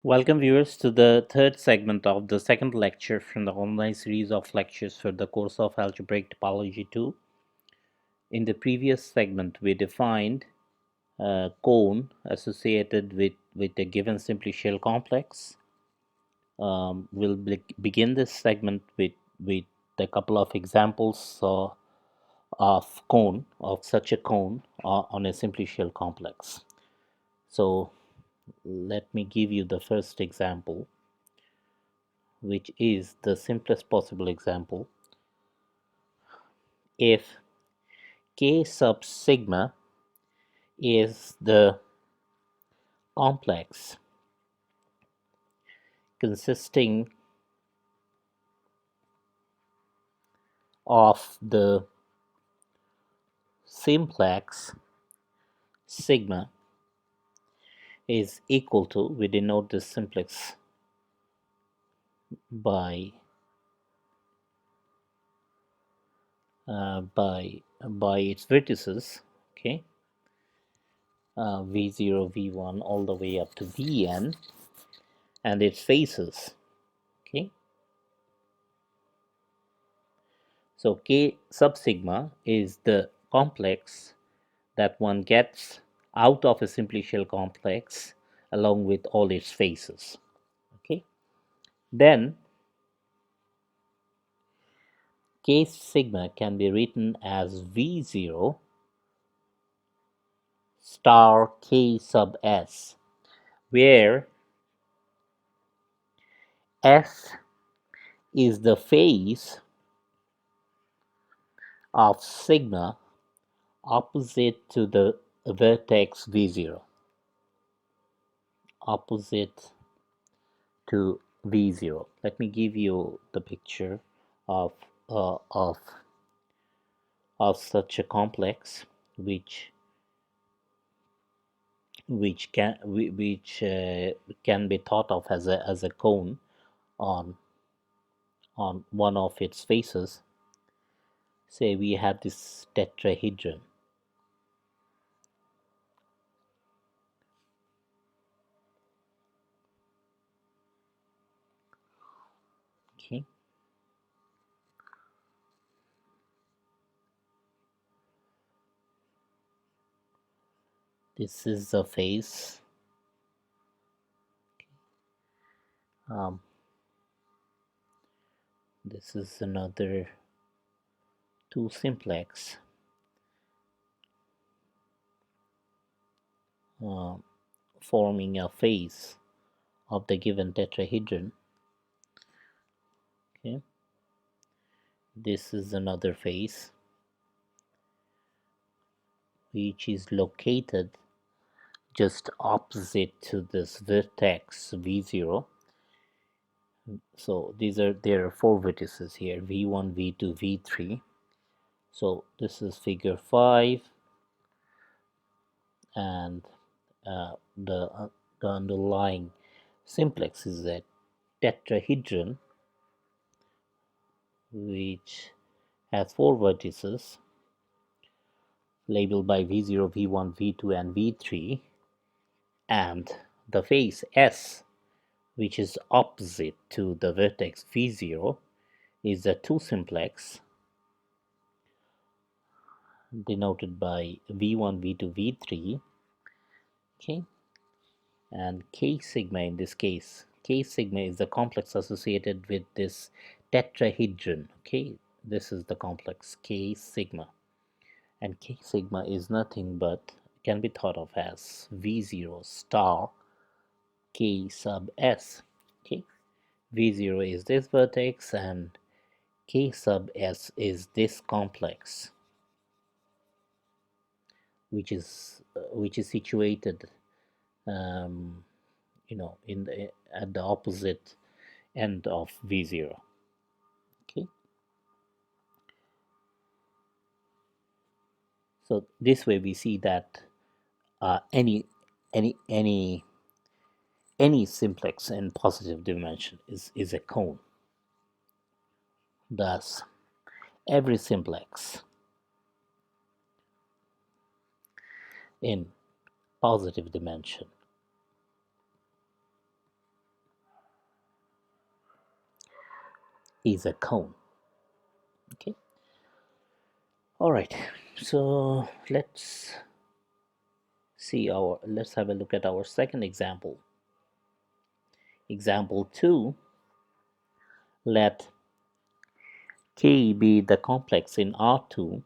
Welcome viewers to the third segment of the second lecture from the online series of lectures for the course of Algebraic Topology 2. In the previous segment, we defined a cone associated with a given simplicial complex. We'll begin this segment with a couple of examples of such a cone on a simplicial complex. So let me give you the first example, which is the simplest possible example. If K sub sigma is the complex consisting of the simplex sigma is equal to, we denote this simplex by its vertices, okay, v0, v1 all the way up to vn, and its faces, okay. So K sub sigma is the complex that one gets out of a simplicial complex along with all its faces, okay. Then K sigma can be written as V0 star K sub S, where S is the face of sigma opposite to the vertex V0, opposite to V0. Let me give you the picture of uh, of of such a complex, which can be thought of as a cone on one of its faces. Say we have this tetrahedron. Okay. This is the face. Um, this is another two simplex. Forming a face of the given tetrahedron. Okay. This is another face which is located just opposite to this vertex V0. So there are four vertices here, V1, V2, V3. So this is figure 5, and the underlying simplex is a tetrahedron which has four vertices labeled by V0, V1, V2 and V3, and the face S, which is opposite to the vertex V0, is a two simplex denoted by V1, V2, V3, okay, and K sigma in this case. K sigma is the complex associated with this tetrahedron, okay, this is the complex K sigma, and K sigma is nothing but can be thought of as V0 star K sub S, okay. V0 is this vertex and K sub S is this complex, which is situated in the at the opposite end of V0, okay. So this way we see that any any any any simplex in positive dimension is a cone. Thus every simplex in positive dimension is a cone. Okay. All right. So let's have a look at our second example. Example 2, let K be the complex in R2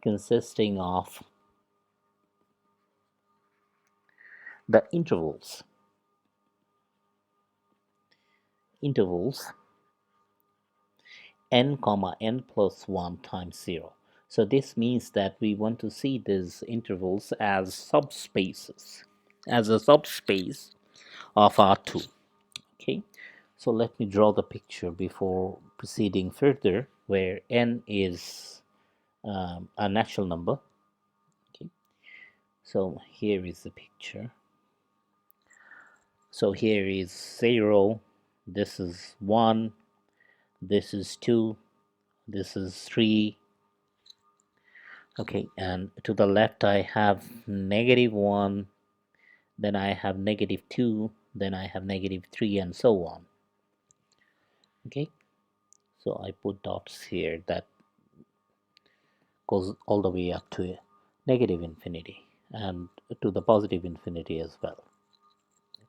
consisting of the intervals n comma n plus 1 times 0. So this means that we want to see these intervals as subspaces, as a subspace of R2. Okay, so let me draw the picture before proceeding further, where n is a natural number. Okay, so here is the picture. So here is 0, this is 1, this is 2, this is 3. Okay, and to the left I have -1, then I have -2, then I have -3, and so on. Okay, so I put dots here that goes all the way up to negative infinity and to the positive infinity as well.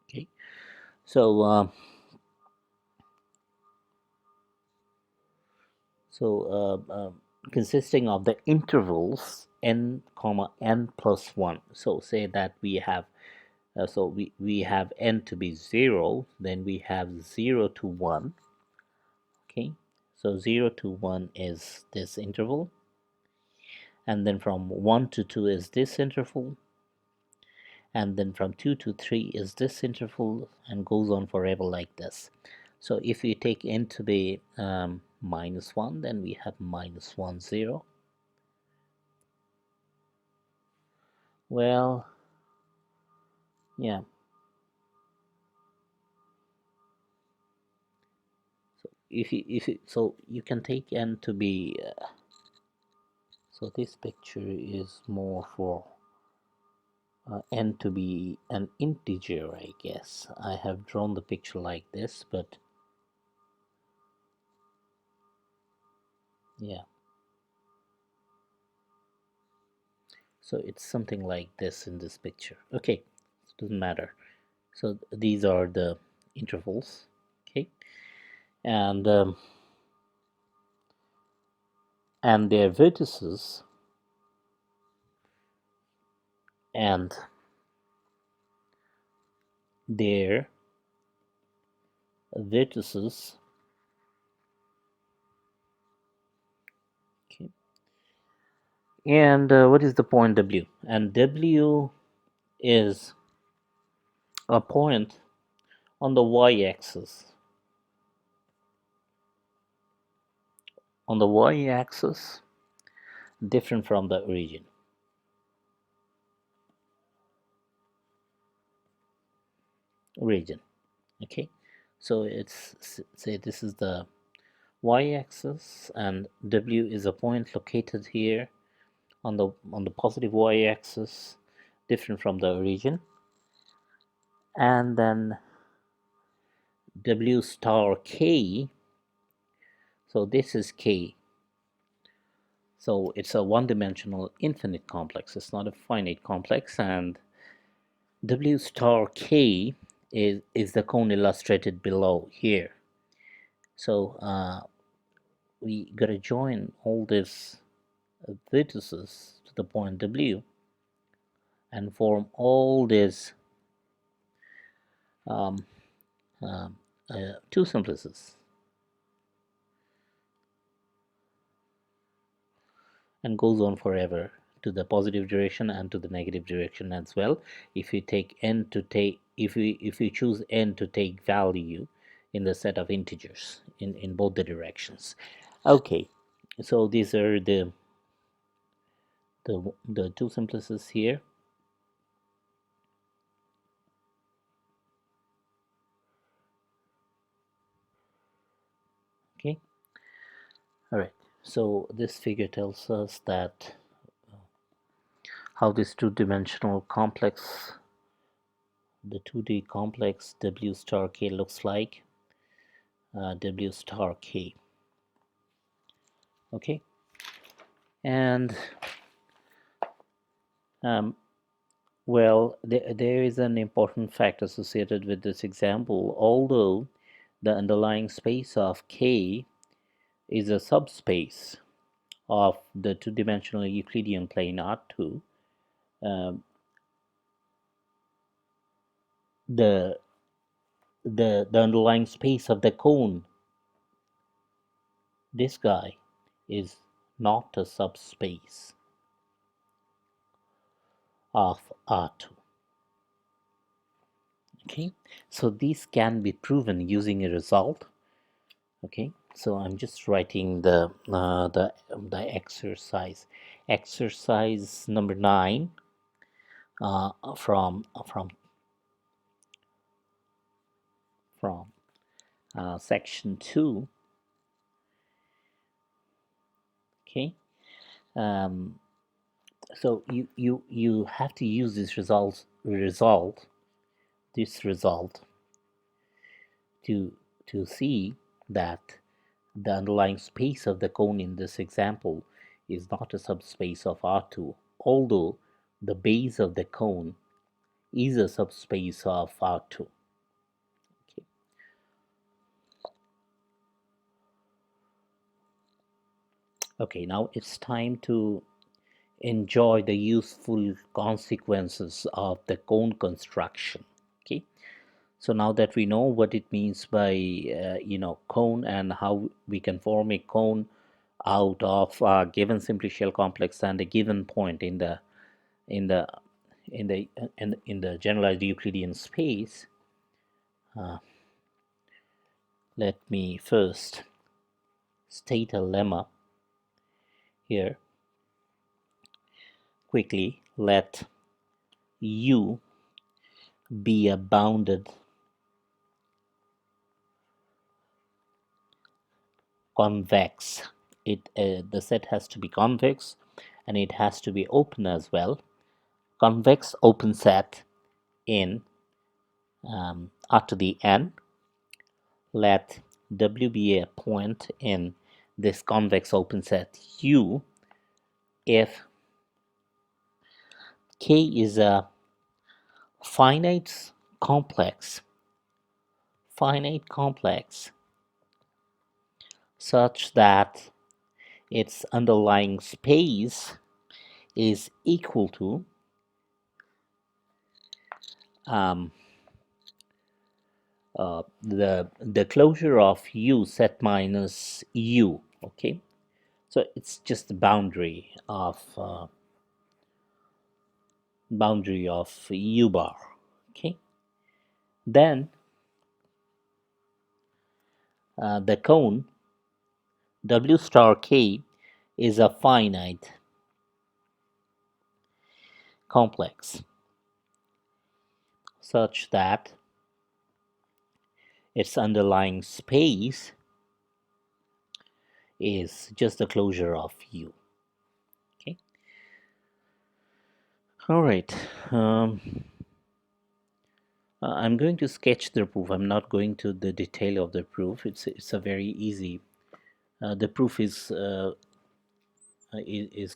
Okay, so consisting of the intervals n comma n plus 1. So say that we have we have n to be 0, then we have 0 to 1. Okay, so 0 to 1 is this interval, and then from 1 to 2 is this interval, and then from 2 to 3 is this interval, and goes on forever like this. So if we take n to be -1, then we have -1 0. Well, yeah, so so you can take n to be so this picture is more for n to be an integer, I guess. I have drawn the picture like this, but yeah, so it's something like this in this picture. Okay, doesn't matter. So these are the intervals. Okay, and their vertices and their vertices. Okay, and what is the point W? And W is a point on the y-axis. On the y-axis, different from the origin. Okay, so it's say this is the y-axis, and W is a point located here on the positive y-axis, different from the origin, and then W star K. So this is K. So it's a one-dimensional infinite complex. It's not a finite complex, and W star K is the cone illustrated below here. So we gotta join all these vertices to the point W and form all these um, two simplices, and goes on forever to the positive direction and to the negative direction as well. If we take n to take if we choose n to take value in the set of integers in both the directions. Okay, so these are the two simplices here. Okay, all right, so this figure tells us that how this two-dimensional complex the 2D complex W star K looks like W star K. Okay, and um, well, there is an important fact associated with this example. Although the underlying space of K is a subspace of the two-dimensional Euclidean plane R2, um, the the underlying space of the cone, this guy, is not a subspace of R2. Okay, so this can be proven using a result. Okay, so I'm just writing the exercise number 9 from section 2. Okay, um, so you have to use this result to see that the underlying space of the cone in this example is not a subspace of R2, although the base of the cone is a subspace of R2. Okay. Okay, now it's time to enjoy the useful consequences of the cone construction. Okay, so now that we know what it means by cone and how we can form a cone out of a given simplicial complex and a given point in the in the in the generalized Euclidean space, uh, let me first state a lemma here quickly. Let U be a bounded convex. The set has to be convex and it has to be open as well. Convex open set in R to the n. Let W be a point in this convex open set U if K is a finite complex such that its underlying space is equal to um, the closure of U set minus U. Okay, so it's just the boundary of U bar. Okay, then the cone W star K is a finite complex such that its underlying space is just the closure of U. Okay. All right. I'm going to sketch the proof. I'm not going to the detail of the proof. It's a very easy. The proof is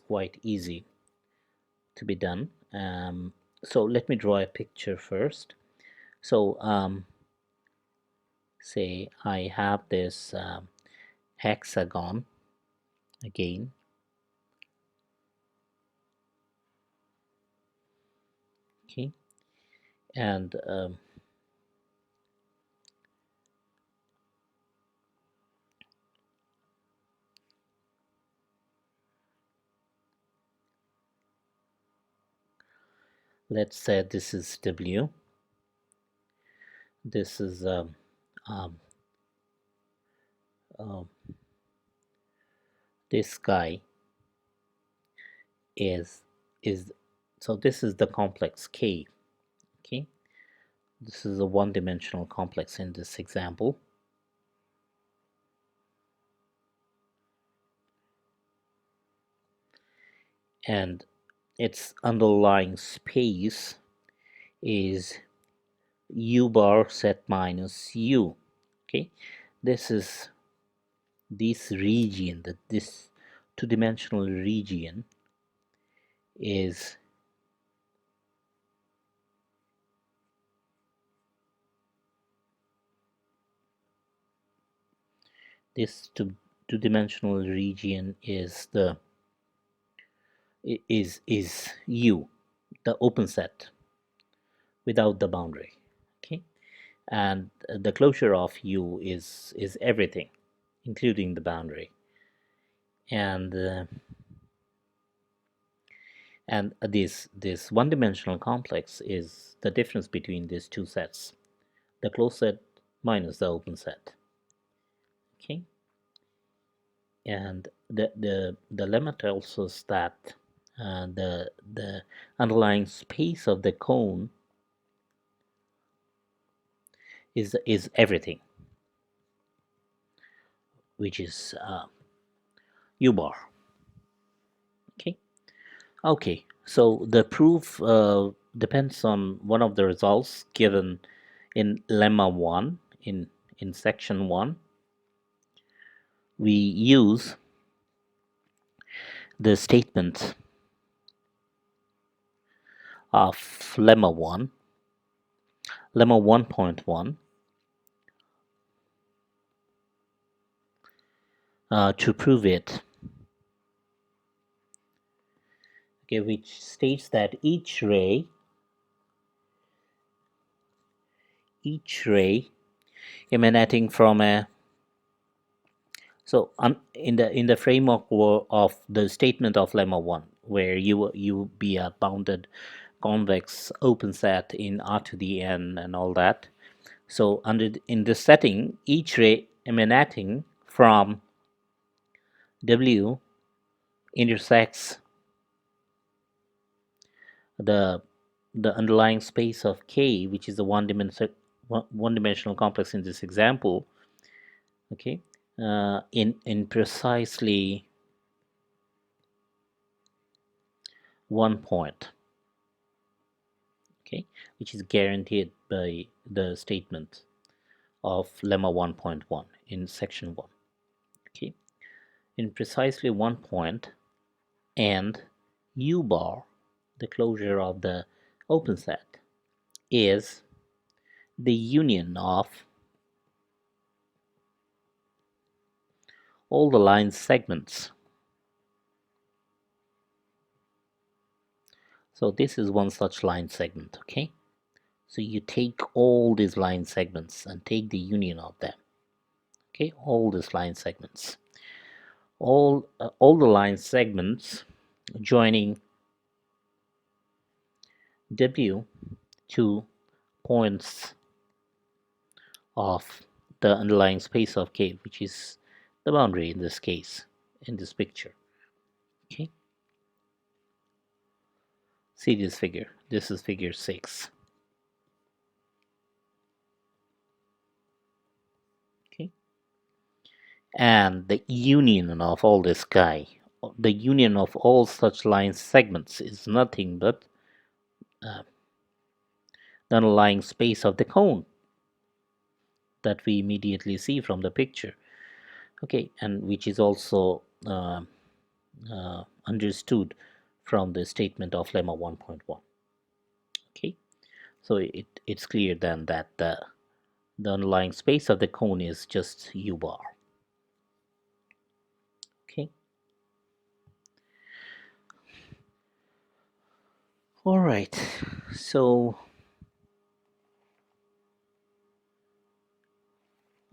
quite easy to be done. So let me draw a picture first. So say I have this hexagon again. Okay, and let's say this is W. This is um, um, this guy is so this is the complex K. Okay, this is a one-dimensional complex in this example, and its underlying space is u bar set minus u. Okay, this is this region, that this two-dimensional region is this two-dimensional region is the is u, the open set without the boundary. Okay, and the closure of u is everything, including the boundary. And this one-dimensional complex is the difference between these two sets, the closed set minus the open set. Okay, and the lemma tells us that the underlying space of the cone is everything, which is u bar. Okay. Okay, so the proof depends on one of the results given in lemma 1 in section 1. We use the statement of lemma 1.1 to prove it, okay, which states that each ray emanating from a, so in the framework of the statement of lemma 1, where you be a bounded convex open set in R to the n and all that. So in this setting, each ray emanating from W intersects the underlying space of K, which is a one-dimensional complex in this example. Okay, in precisely one point. Okay, which is guaranteed by the statement of lemma 1.1 in section 1. Okay, in precisely one point, and u bar, the closure of the open set, is the union of all the line segments. So this is one such line segment. Okay, so you take all these line segments and take the union of them. Okay, all these line segments, all the line segments joining W to points of the underlying space of K, which is the boundary in this case, in this picture. Okay, see this figure. This is figure 6. Okay, and the union of all this guy, the union of all such line segments, is nothing but uh, the underlying space of the cone that we immediately see from the picture. Okay, and which is also understood from the statement of lemma 1.1. Okay, so it's clear then that the underlying space of the cone is just u bar. Okay, all right, so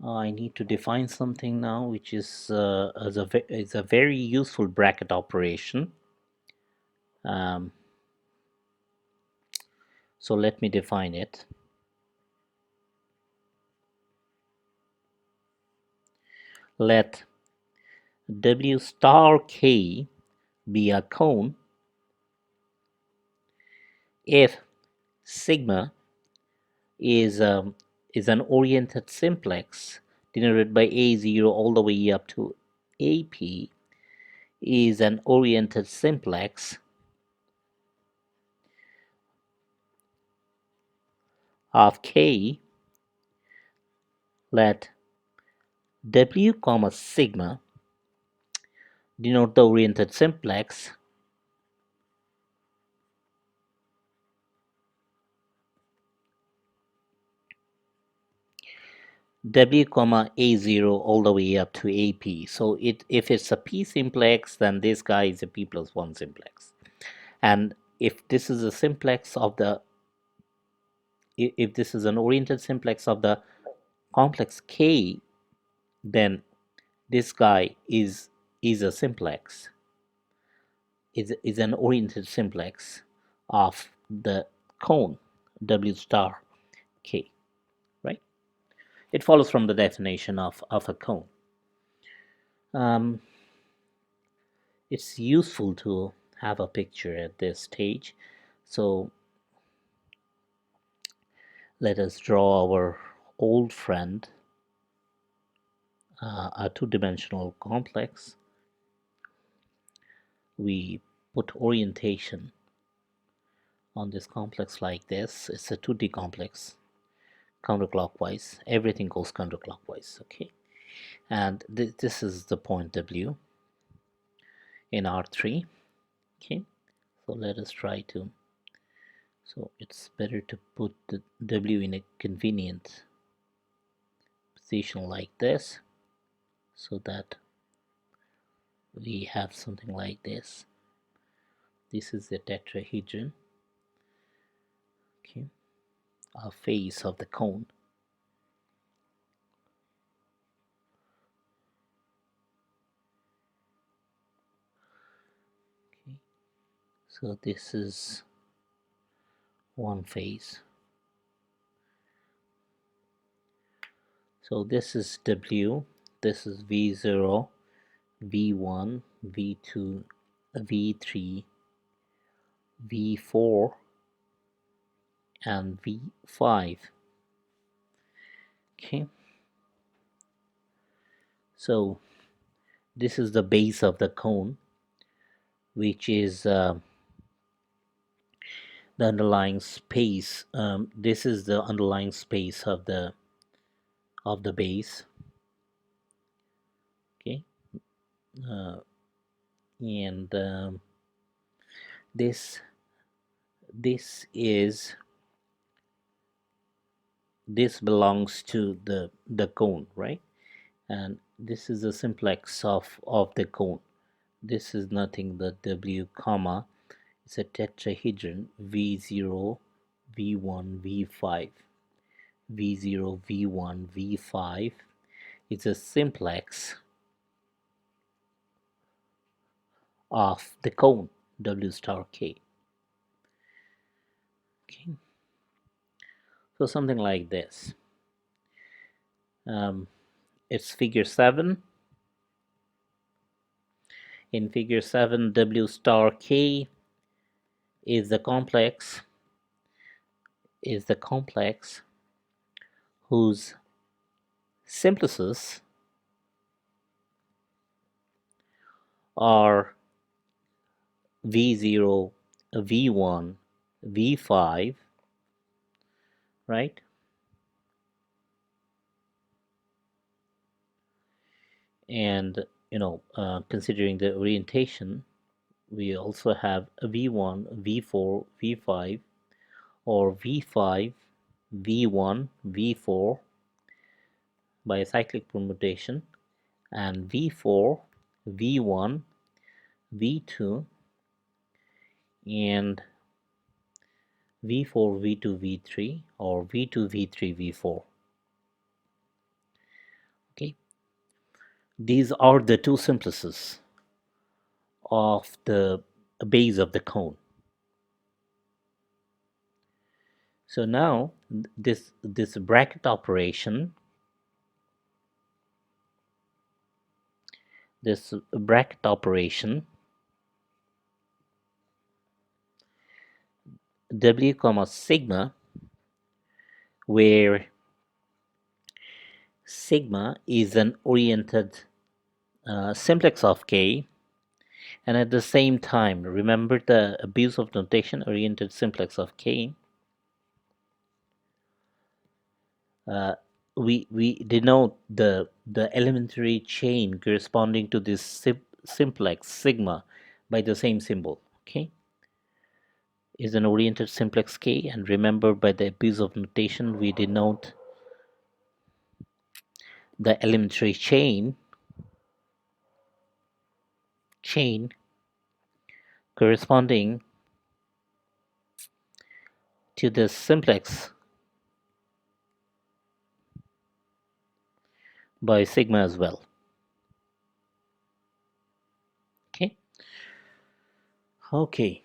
I need to define something now, which is is a very useful bracket operation. um, so let me define it. Let W star K be a cone if sigma is an oriented simplex denoted by A0 all the way up to AP is an oriented simplex of K, let W comma sigma denote the oriented simplex W comma A0 all the way up to AP. So if it's a P simplex, then this guy is a P plus 1 simplex. And if this is a simplex of the if this is an oriented simplex of the complex K, then this guy is a simplex, is an oriented simplex of the cone W star K, right? It follows from the definition of a cone. Um, it's useful to have a picture at this stage. So let us draw our old friend, a two-dimensional complex. We put orientation on this complex like this. It's a 2D complex, counterclockwise. Everything goes counterclockwise, okay? And this is the point W in R3, okay? So let us try to, so it's better to put the W in a convenient position like this, so that we have something like this. This is the tetrahedron, okay, a face of the cone. Okay, so this is one face. So this is W, this is V0, V1, V2, V3, V4, and V5. Okay, so this is the base of the cone, which is the underlying space. This is the underlying space of the base. Okay, uh, and this this is this belongs to the cone, right? And this is the simplex of the cone. This is nothing but W comma. It's a tetrahedron V0, V1, V5. V0, V1, V5. It's a simplex of the cone W star K. Okay, so something like this. It's figure 7. In figure 7, W star K is the complex whose simplices are V0, V1, V5, right? And considering the orientation, we also have a V1, V4, V5, or V5, V1, V4 by cyclic permutation, and V4, V1, V2, and V4, V2, V3, or V2, V3, V4. Okay, these are the two simplices of the base of the cone. So now this bracket operation, W comma sigma, where sigma is an oriented simplex of K, and at the same time, remember the abuse of notation, oriented simplex of K. uh, we denote the elementary chain corresponding to this simplex sigma by the same symbol. Okay, is an oriented simplex K, and remember, by the abuse of notation we denote the elementary chain corresponding to the simplex by sigma as well. Okay. Okay.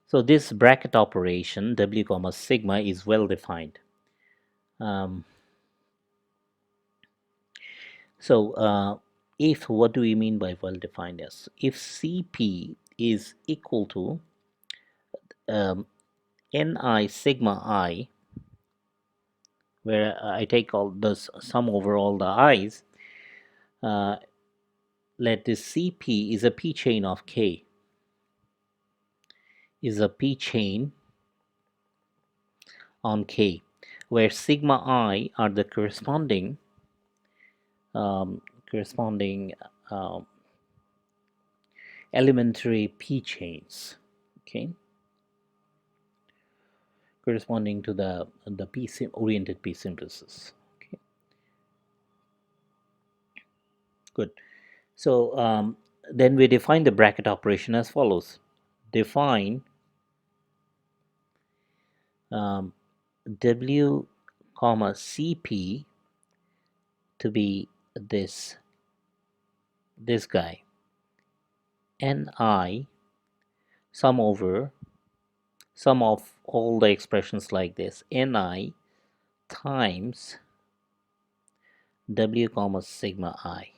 So this bracket operation w comma sigma is well defined. Um, so if, what do we mean by well defined as? If Cp is equal to um, Ni sigma I, where I take all the sum over all the i's, uh, let this Cp is a p chain of K, is a p chain on K, where sigma I are the um, corresponding um, elementary p chains. Okay, corresponding to the p oriented p synthesis. Okay, good. So then we define the bracket operation as follows: define um, w comma cp to be this guy, ni sum over sum of all the expressions like this, ni times w comma sigma I.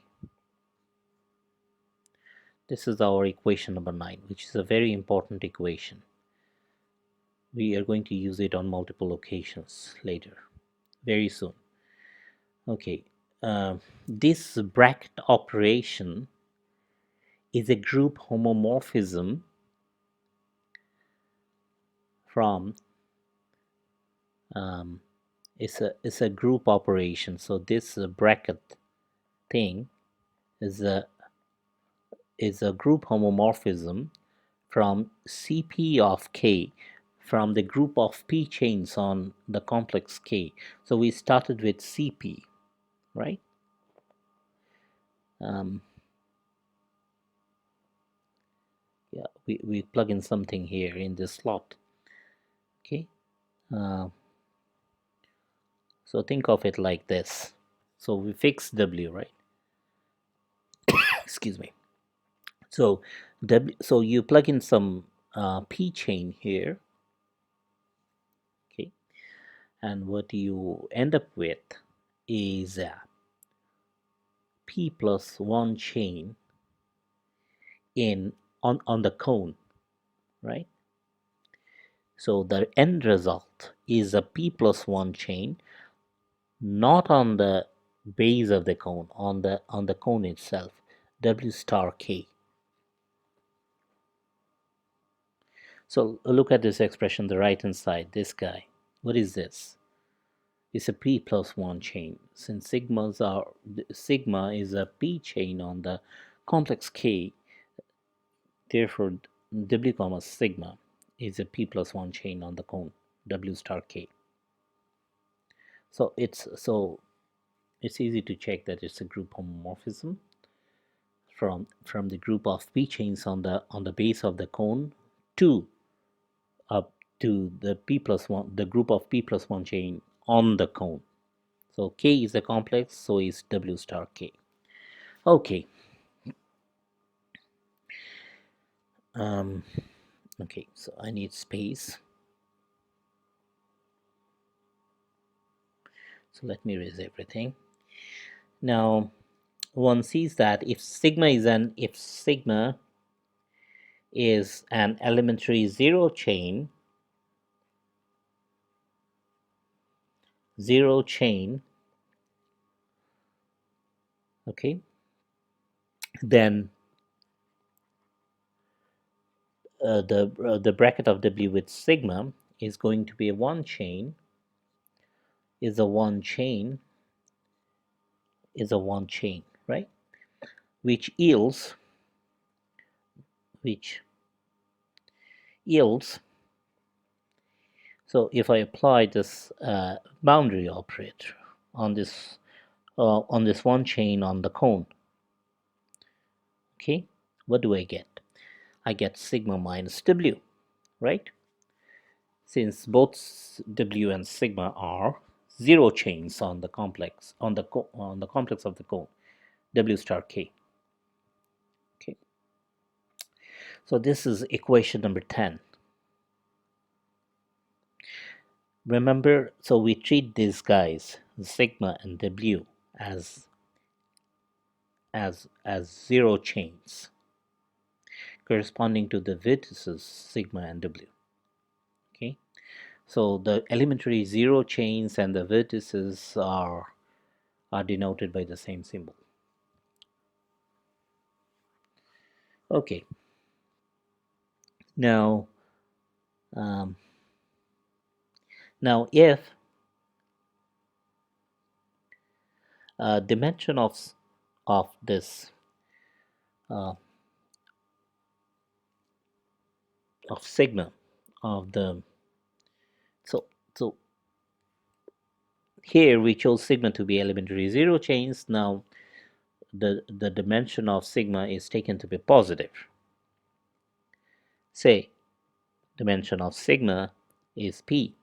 This is our equation number 9, which is a very important equation. We are going to use it on multiple occasions later, very soon. Okay, this bracket operation is a group homomorphism from it's a group operation. So this bracket thing is a group homomorphism from Cp of K, from the group of p chains on the complex K. So we started with Cp, right? Um, yeah, we plug in something here in this slot. Okay, uh, so think of it like this. So we fix W, right? Excuse me. So so you plug in some p chain here. Okay, and what you end up with is p plus 1 chain in on the cone, right? So the end result is a p plus 1 chain, not on the base of the cone, on the cone itself, w star k. So look at this expression, the right hand side, this guy. What is this? It's a p plus 1 chain. Since sigma is a p chain on the complex K, therefore w comma sigma is a p plus 1 chain on the cone w star k. So it's easy to check that it's a group homomorphism from the group of p chains on the base of the cone to up to the p plus 1, the group of p plus 1 chain on the cone. So K is a complex, so is W star K. Okay. Um, okay, so I need space. So let me erase everything. Now, one sees that if sigma is an elementary zero chain, okay, then the bracket of W with sigma is going to be a one chain, is a one chain, right? Which which yields. So if I apply this boundary operator on this one chain on the cone, okay, what do I get? I get sigma minus w, right? Since both w and sigma are zero chains on the complex on the complex of the cone, w star k. Okay, so this is equation number 10. Remember, so we treat these guys, sigma and w, as zero chains corresponding to the vertices sigma and w. Okay, so the elementary zero chains and the vertices are denoted by the same symbol. Okay, now um, if dimension of this uh, of sigma of the so so here we chose sigma to be elementary zero chains. Now the dimension of sigma is taken to be positive. Say dimension of sigma is p.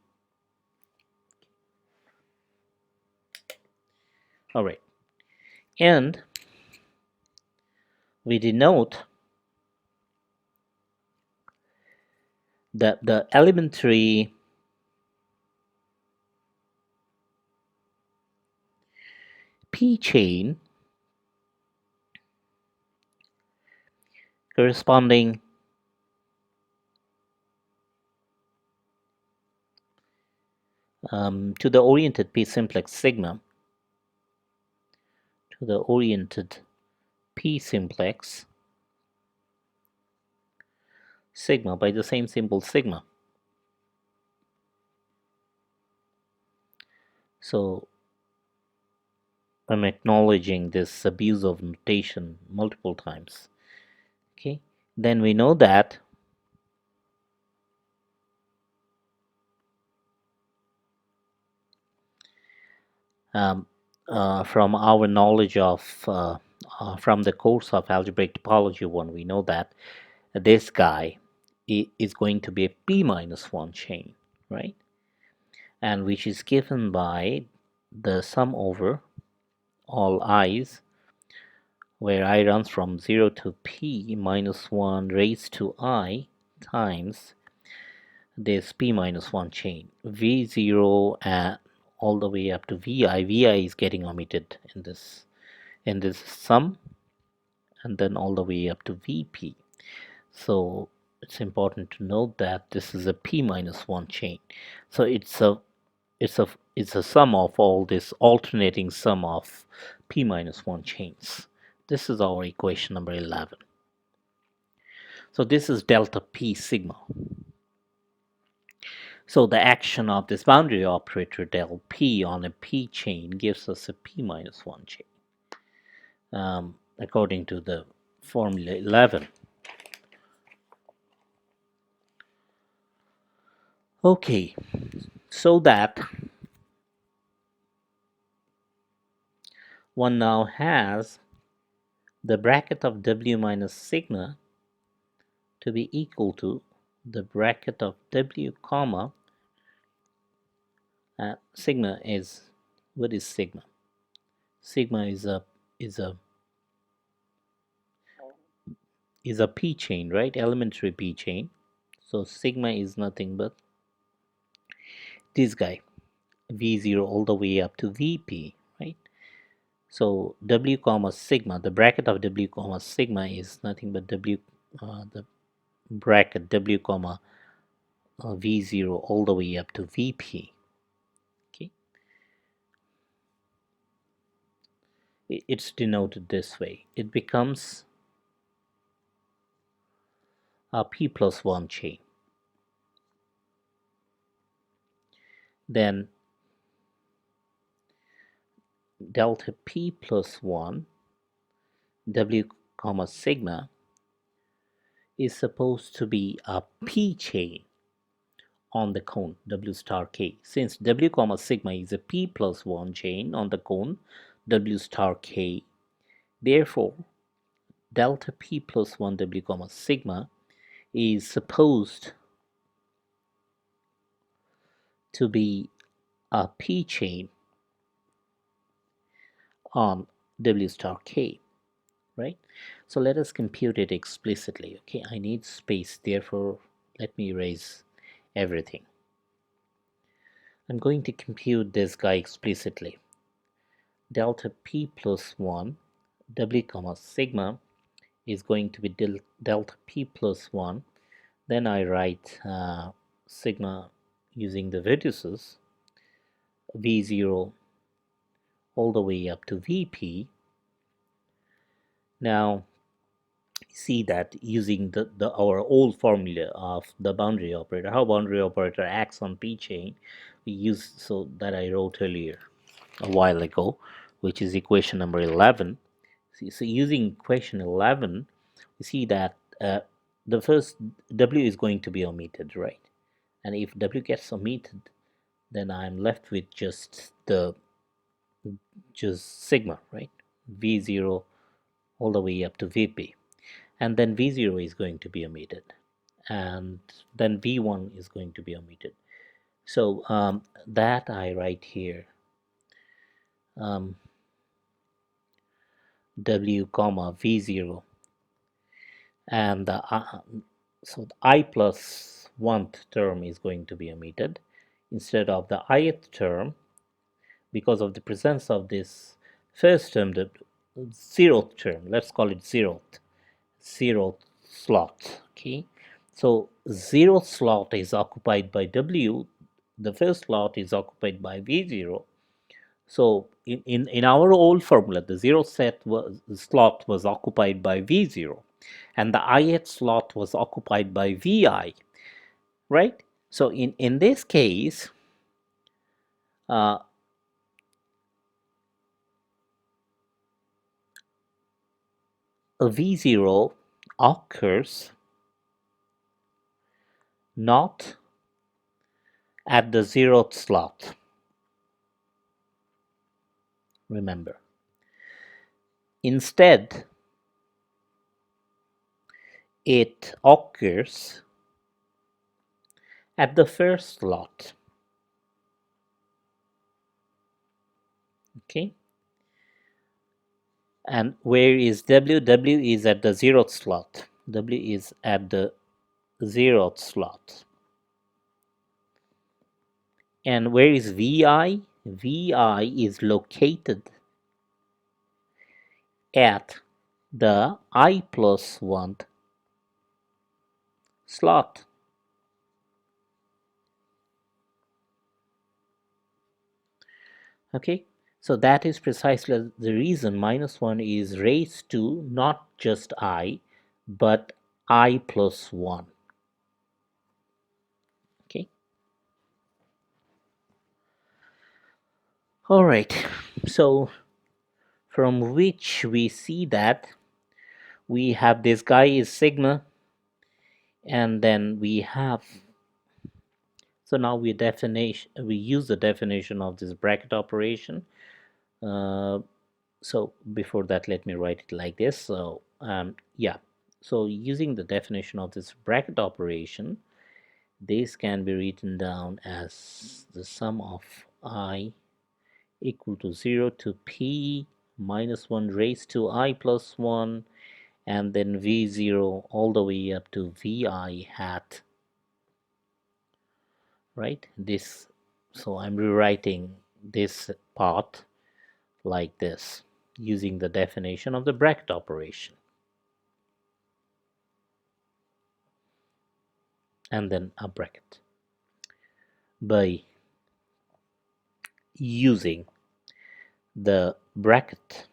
All right, and we denote the elementary p chain corresponding to the oriented p simplex sigma, to the oriented p simplex sigma by the same symbol sigma. So I'm acknowledging this abuse of notation multiple times. Okay, then we know that um, from our knowledge of from the course of algebraic topology 1, we know that this guy is going to be a p minus 1 chain, right? And which is given by the sum over all i's, where I runs from 0 to p minus 1 raised to I times this p minus 1 chain, v0 and all the way up to vi is getting omitted in this sum, and then all the way up to vp. So it's important to note that this is a p minus 1 chain. So it's a sum of all this alternating sum of p minus 1 chains. This is our equation number 11. So this is delta p sigma. So the action of this boundary operator del p on a p chain gives us a p minus 1 chain, according to the formula 11. Okay, so that one now has the bracket of w minus sigma to be equal to the bracket of w comma sigma is, what is sigma? Sigma is a p chain, right? Elementary p chain. So sigma is nothing but this guy, v0 all the way up to vp, right? So w comma sigma, the bracket of w comma sigma is nothing but the bracket w comma v0 all the way up to vp. Okay, it's denoted this way. It becomes a p plus 1 chain. Then delta p plus 1 w comma sigma is supposed to be a p chain on the cone w star k. Since w comma sigma is a p plus 1 chain on the cone w star k, therefore delta p plus 1 w comma sigma is supposed to be a p chain on w star k, right? So let us compute it explicitly. Okay, I need space, therefore let me erase everything. I'm going to compute this guy explicitly. Delta p plus 1 w comma sigma is going to be delta p plus 1. Then I write sigma using the vertices v0 all the way up to vp. Now see that using our old formula of the boundary operator, how boundary operator acts on p chain, we use so that I wrote earlier a while ago, which is equation number 11. See, so using equation 11, we see that the first w is going to be omitted, right? And if w gets omitted, then I'm left with just sigma, right? v0 all the way up to vp, and then v0 is going to be omitted, and then v1 is going to be omitted. So that I write here um, w comma v0, and so the I plus 1th term is going to be omitted instead of the ith term, because of the presence of this first term, the 0th term, let's call it 0th slot. Okay, so 0th slot is occupied by w, the first slot is occupied by v0. So in our old formula, the 0th slot was occupied by v0, and the ith slot was occupied by vi, right? So in this case, uh, a v0 occurs not at the 0th slot. Remember, instead it occurs at the first slot. Okay, and where is w? W is at the 0th slot. W is at the 0th slot. And where is vi? Vi is located at the I plus 1 slot. Okay, so that is precisely the reason minus 1 is raised to not just I, but I plus 1. Okay, all right, so from which we see that we have this guy is sigma, and then we have, so now we use the definition of this bracket operation. So before that, let me write it like this. So yeah, so using the definition of this bracket operation, this can be written down as the sum of I equal to 0 to p minus 1 raised to I plus 1, and then v0 all the way up to vi hat, right? This, so I'm rewriting this part like this using the definition of the bracket operation, and then a bracket by using the bracket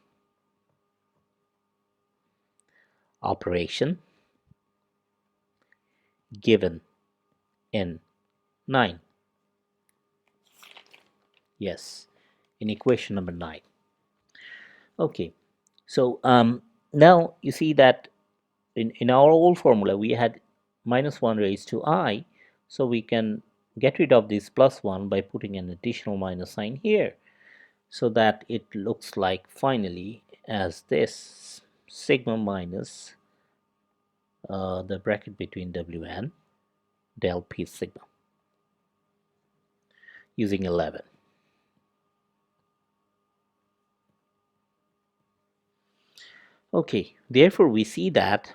operation given in 9. Yes, in equation number 9. Okay, so now you see that in our old formula we had minus 1 raised to I, so we can get rid of this plus 1 by putting an additional minus sign here, so that it looks like finally as this sigma minus the bracket between W and del P sigma using 11. Okay, therefore we see that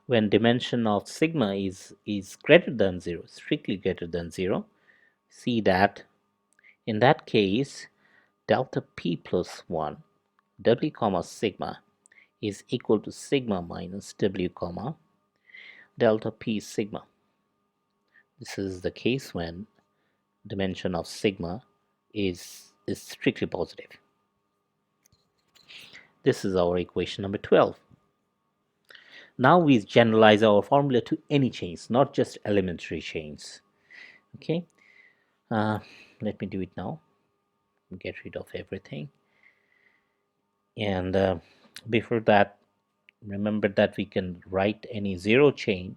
when dimension of sigma is greater than 0, strictly greater than 0, see that in that case delta P plus 1 W comma sigma is equal to sigma minus W comma delta P sigma. This is the case when dimension of sigma is strictly positive. This is our equation number 12. Now we generalize our formula to any chains, not just elementary chains. Okay, let me do it now. Get rid of everything. And before that, remember that we can write any zero chain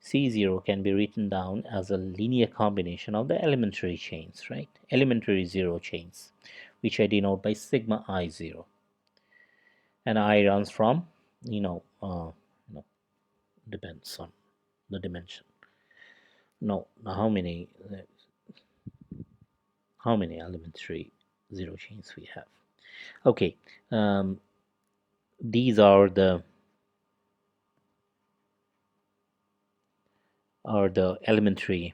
C0 can be written down as a linear combination of the elementary chains, right? Elementary zero chains, which I denote by sigma I0. And I runs from, you know, depends on the dimension. No, how many elementary zero chains we have? Okay, these are the elementary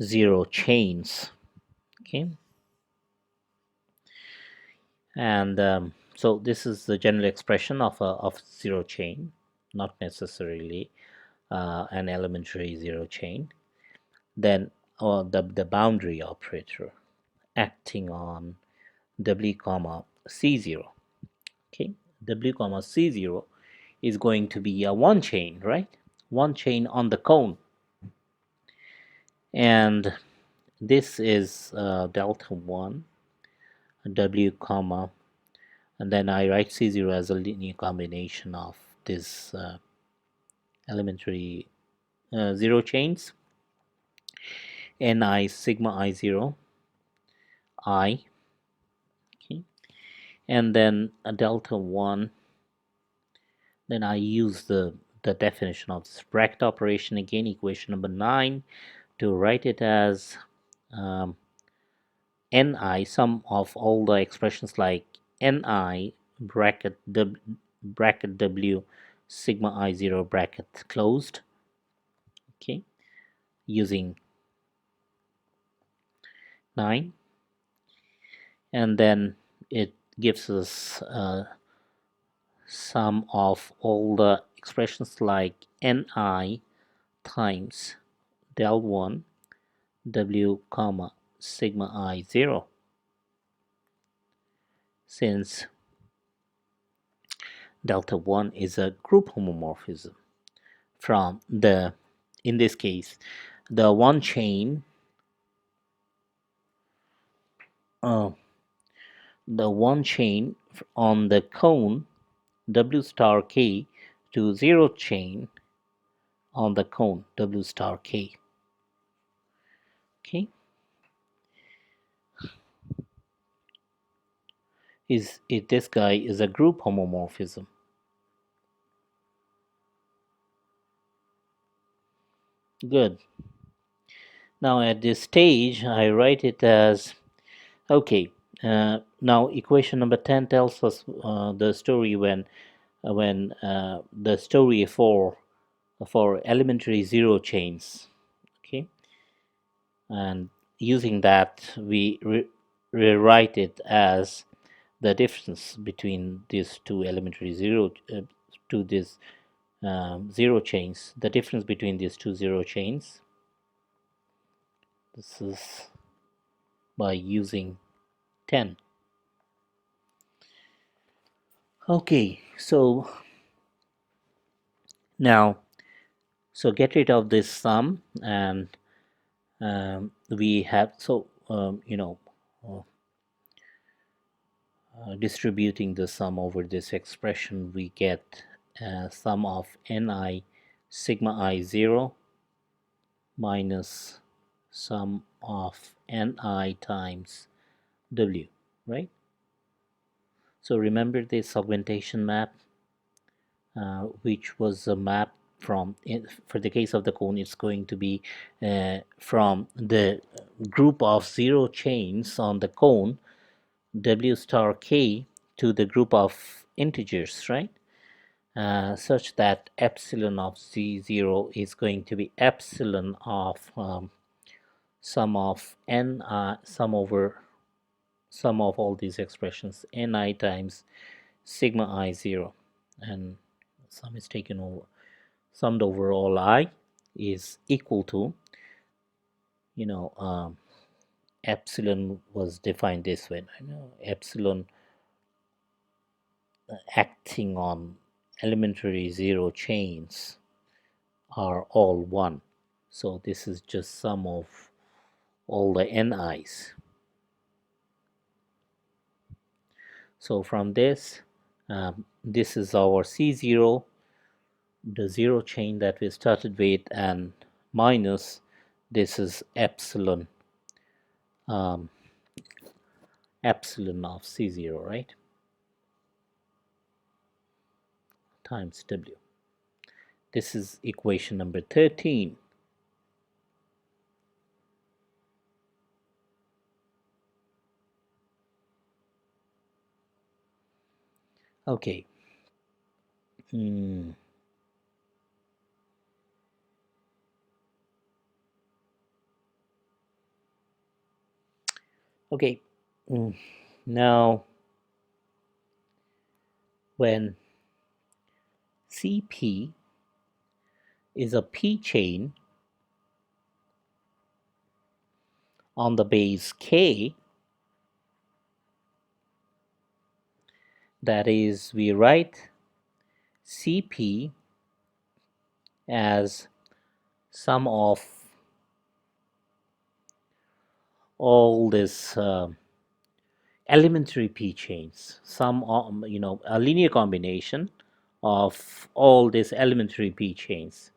zero chains. Okay, and so this is the general expression of zero chain, not necessarily an elementary zero chain. Then the boundary operator acting on W comma C0. Okay, W comma C0 is going to be a one chain, right? One chain on the cone, and this is delta 1 W comma, and then I write C0 as a linear combination of this elementary zero chains, Ni sigma I0 I, okay, and then a delta 1. Then I use the definition of this bracket operation again, equation number 9, to write it as Ni, sum of all the expressions like Ni bracket W sigma I0 bracket closed, okay, using 9, and then it gives us sum of all the expressions like Ni times del 1 W comma sigma I0, since delta 1 is a group homomorphism from in this case, the one chain uh, on the cone W star K to zero chain on the cone W star K. Okay, this guy is a group homomorphism. Good. Now at this stage I write it as, okay, now equation number 10 tells us the story when the story for elementary zero chains. Okay, and using that we rewrite it as the difference between these two elementary to these zero chains, the difference between these two zero chains. This is by using 10. Okay, so Now, so get rid of this sum, and we have, so uh, distributing the sum over this expression, we get sum of ni sigma I 0 minus sum of ni times w, right? So remember this augmentation map, which was a map from, for the case of the cone, it's going to be from the group of zero chains on the cone w star k to the group of integers, right? Such that epsilon of z0 is going to be epsilon of sum of n, sum of all these expressions ni times sigma I 0, and sum is taken over, summed over all I is equal to, you know um, epsilon was defined this way. I know epsilon acting on elementary zero chains are all one, so this is just sum of all the ni's. So from this, this is our C0, the zero chain that we started with, and minus this is epsilon, um, epsilon of C0, right, times W. This is equation number 13. Okay. Hmm. Okay. Hmm. Now, when CP is a P chain on the base K, that is, we write CP as sum of all this elementary P chains, some a linear combination of all these elementary P chains.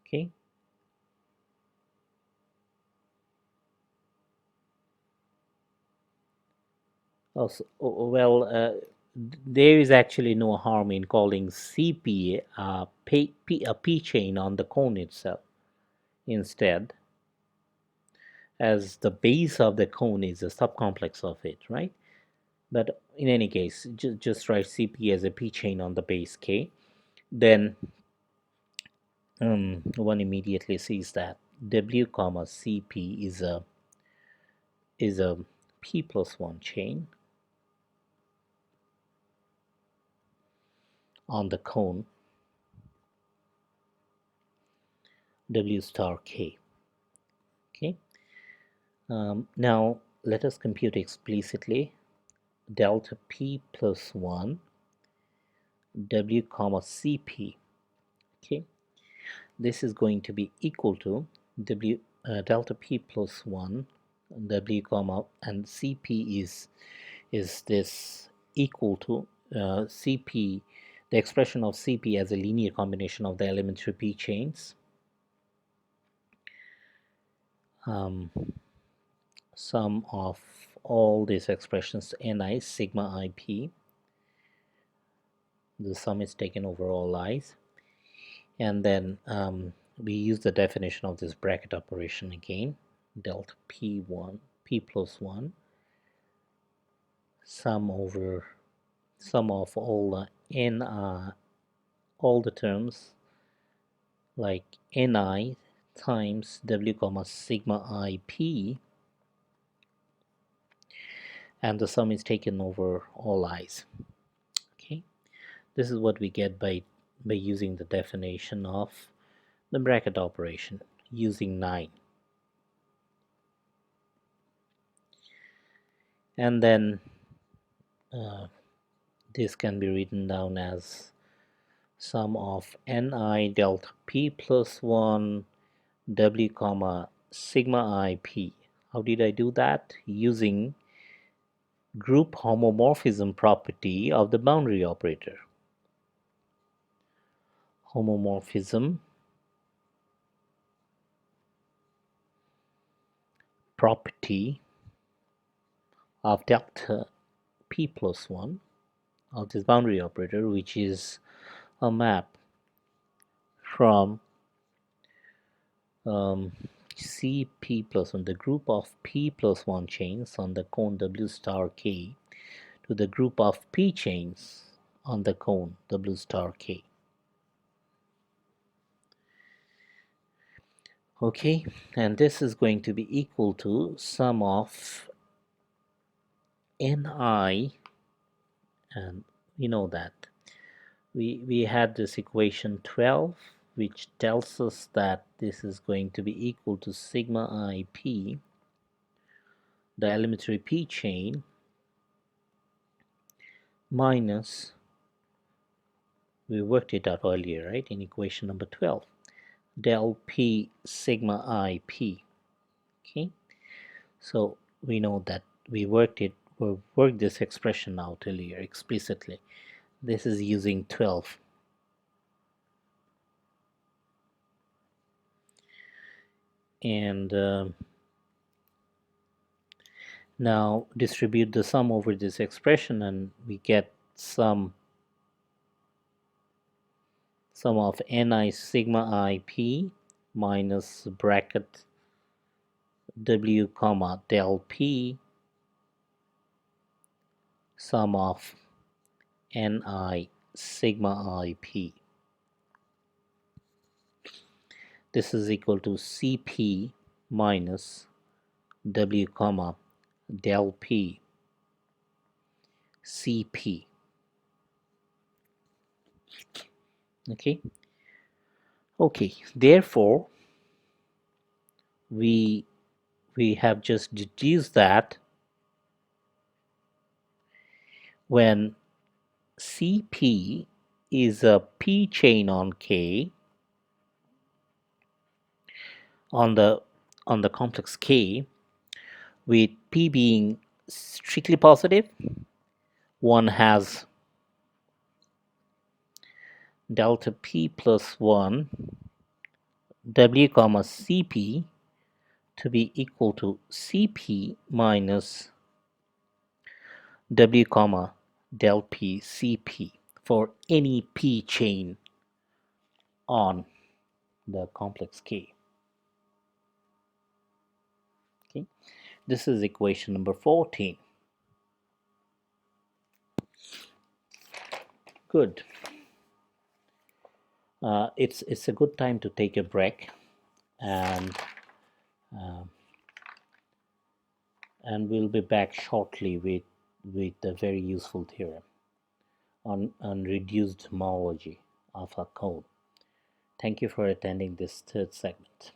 Okay. Also, well, there is actually no harm in calling CP a P chain on the cone itself instead, as the base of the cone is a subcomplex of it, right? But in any case, just write CP as a P chain on the base K. Then one immediately sees that W comma CP is a P plus 1 chain on the cone W star K. Okay. Now let us compute explicitly delta P plus 1 W comma CP. Okay. This is going to be equal to W delta P plus 1 W comma, and CP is this equal to CP, the expression of CP as a linear combination of the elementary P chains, sum of all these expressions ni sigma IP, the sum is taken over all i's, and then we use the definition of this bracket operation again, delta P1 P plus 1 sum over sum of all the n all the terms like ni times W comma sigma IP, and the sum is taken over all i's. Okay, this is what we get by using the definition of the bracket operation using 9. And then this can be written down as sum of ni delta p plus 1 w comma sigma I p. How did I do that? Using group homomorphism property of the boundary operator. Homomorphism property of delta p plus 1 of this boundary operator, which is a map from Cp plus 1, the group of p plus 1 chains on the cone W star k, to the group of p chains on the cone W star k. Okay, and this is going to be equal to sum of ni, and we know that we had this equation 12, which tells us that this is going to be equal to sigma ip, the elementary p chain, minus, we worked it out earlier, right, in equation number 12, del p sigma ip. Okay, so we know that we worked this expression out earlier explicitly. This is using 12. And now distribute the sum over this expression, and we get sum of ni sigma ip minus bracket w comma del p sum of ni sigma ip. This is equal to Cp minus w comma del p Cp. Okay, therefore we have just deduced that when Cp is a p chain on K, on the complex K, with P being strictly positive, one has delta P plus 1 W comma Cp to be equal to Cp minus W comma del P Cp for any P chain on the complex K. Okay, this is equation number 14. Good. It's a good time to take a break, and we'll be back shortly with a very useful theorem on reduced homology of a cone. Thank you for attending this third segment.